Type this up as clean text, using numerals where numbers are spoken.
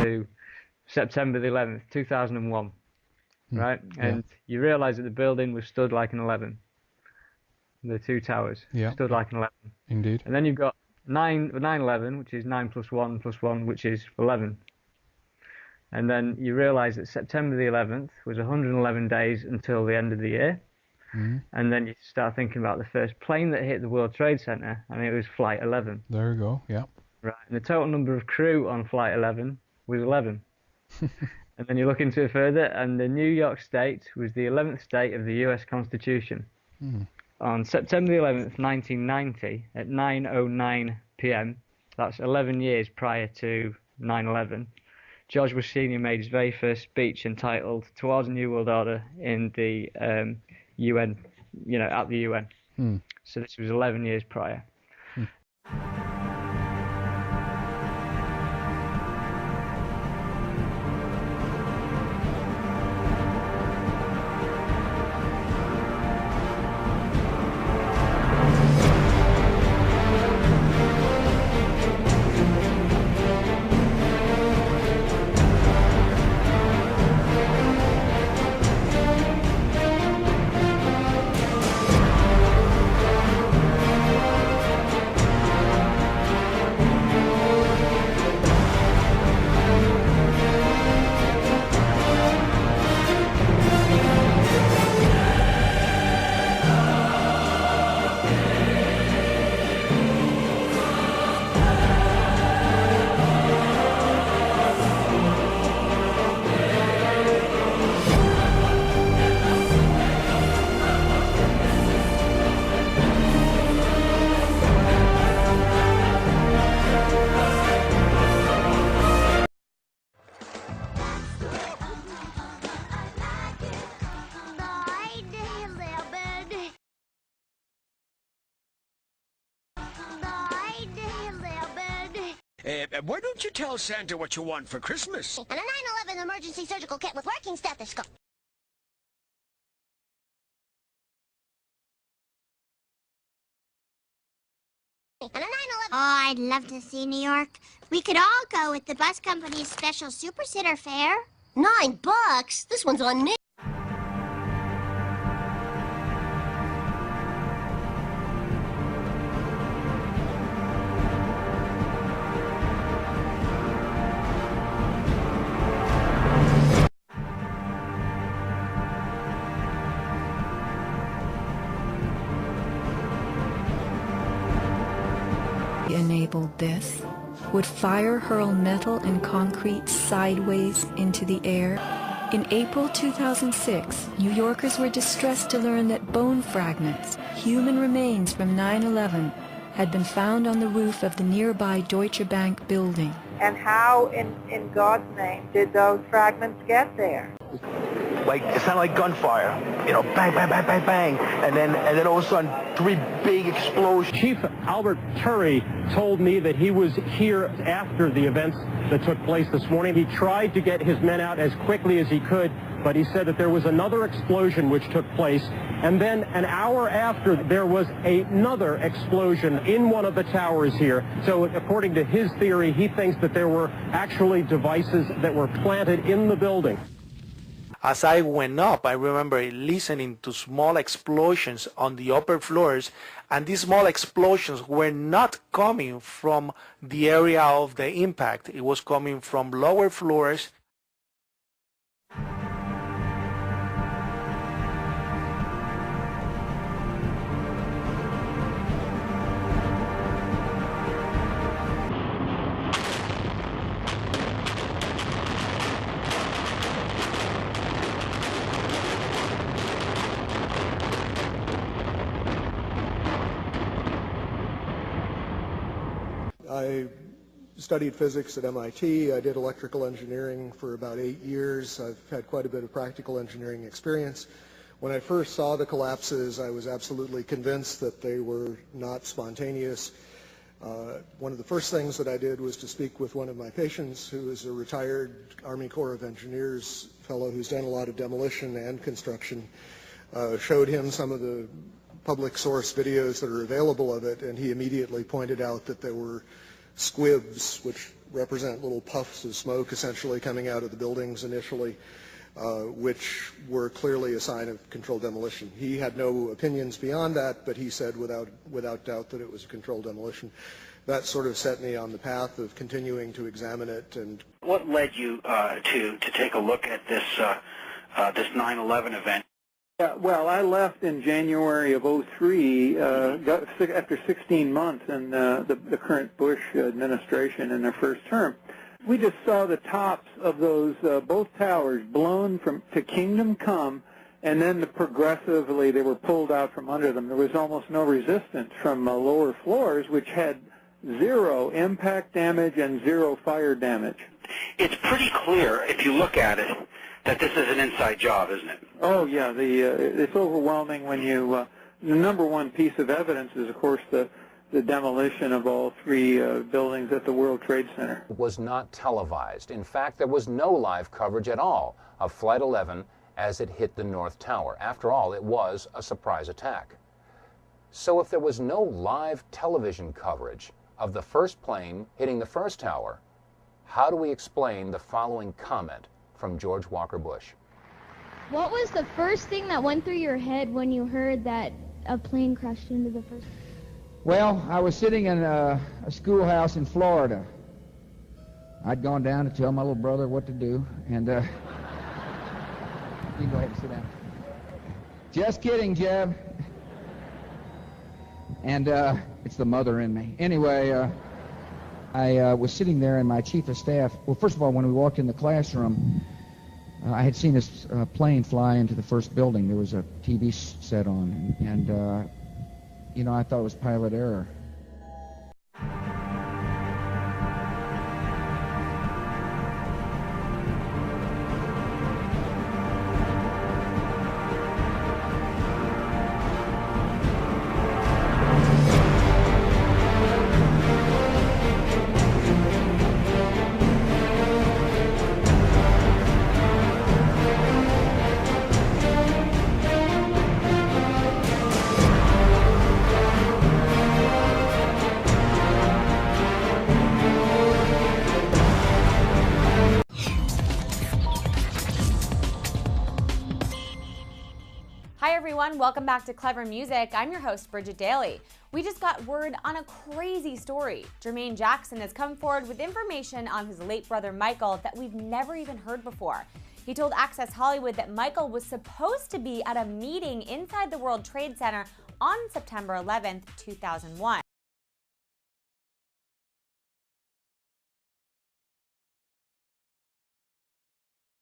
to September the 11th, 2001, right? And you realise that the building was stood like an 11. The two towers stood like an 11. Indeed. And then you've got 9/11, which is 9 plus 1 plus 1, which is 11. And then you realise that September the 11th was 111 days until the end of the year. And then you start thinking about the first plane that hit the World Trade Center, and it was Flight 11. There you go, yeah. Right, and the total number of crew on Flight 11 was 11. And then you look into it further, and the New York State was the 11th state of the US Constitution. On September the 11th, 1990, at 9:09 p.m., that's 11 years prior to 9/11, George Bush Sr. made his very first speech entitled "Towards a New World Order" in the UN, at the UN. So this was 11 years prior. Why don't you tell Santa what you want for Christmas? And a 9/11 emergency surgical kit with working stethoscope. And a 9/11... Oh, I'd love to see New York. We could all go with the bus company's special super sitter fare. $9? This one's on me. Enabled this? Would fire hurl metal and concrete sideways into the air? In April 2006, New Yorkers were distressed to learn that bone fragments, human remains from 9/11, had been found on the roof of the nearby Deutsche Bank building. And how, in God's name, did those fragments get there? Like, it sounded like gunfire, bang, bang, bang, bang, bang, and then all of a sudden, 3 big explosions. Chief Albert Turry told me that he was here after the events that took place this morning. He tried to get his men out as quickly as he could, but he said that there was another explosion which took place, and then an hour after, there was another explosion in one of the towers here. So according to his theory, he thinks that there were actually devices that were planted in the building. As I went up, I remember listening to small explosions on the upper floors, and these small explosions were not coming from the area of the impact. It was coming from lower floors. I studied physics at MIT. I did electrical engineering for about 8 years. I've had quite a bit of practical engineering experience. When I first saw the collapses, I was absolutely convinced that they were not spontaneous. One of the first things that I did was to speak with one of my patients, who is a retired Army Corps of Engineers fellow who's done a lot of demolition and construction. Showed him some of the public source videos that are available of it, and he immediately pointed out that there were squibs, which represent little puffs of smoke essentially coming out of the buildings initially, which were clearly a sign of controlled demolition. He had no opinions beyond that, but he said without doubt that it was a controlled demolition. That sort of set me on the path of continuing to examine it. And what led you to take a look at this this 9/11 event? Well, I left in January of '03 after 16 months in the current Bush administration in their first term. We just saw the tops of those both towers blown to kingdom come, and then progressively they were pulled out from under them. There was almost no resistance from lower floors, which had 0 impact damage and 0 fire damage. It's pretty clear, if you look at it, that this is an inside job, isn't it? Oh, yeah. It's overwhelming when you... the number one piece of evidence is, of course, the demolition of all 3 buildings at the World Trade Center. It was not televised. In fact, there was no live coverage at all of Flight 11 as it hit the North Tower. After all, it was a surprise attack. So if there was no live television coverage of the first plane hitting the first tower, how do we explain the following comment from George Walker Bush? What was the first thing that went through your head when you heard that a plane crashed into the first? Well, I was sitting in a schoolhouse in Florida. I'd gone down to tell my little brother what to do, and you can go ahead and sit down. Just kidding, Jeb. And it's the mother in me. Anyway, I was sitting there, and my chief of staff, well, first of all, when we walked in the classroom, I had seen this plane fly into the first building. There was a TV set on, and you know, I thought it was pilot error. Hi everyone, welcome back to Clever Music. I'm your host, Bridget Daly. We just got word on a crazy story. Jermaine Jackson has come forward with information on his late brother Michael that we've never even heard before. He told Access Hollywood that Michael was supposed to be at a meeting inside the World Trade Center on September 11th, 2001.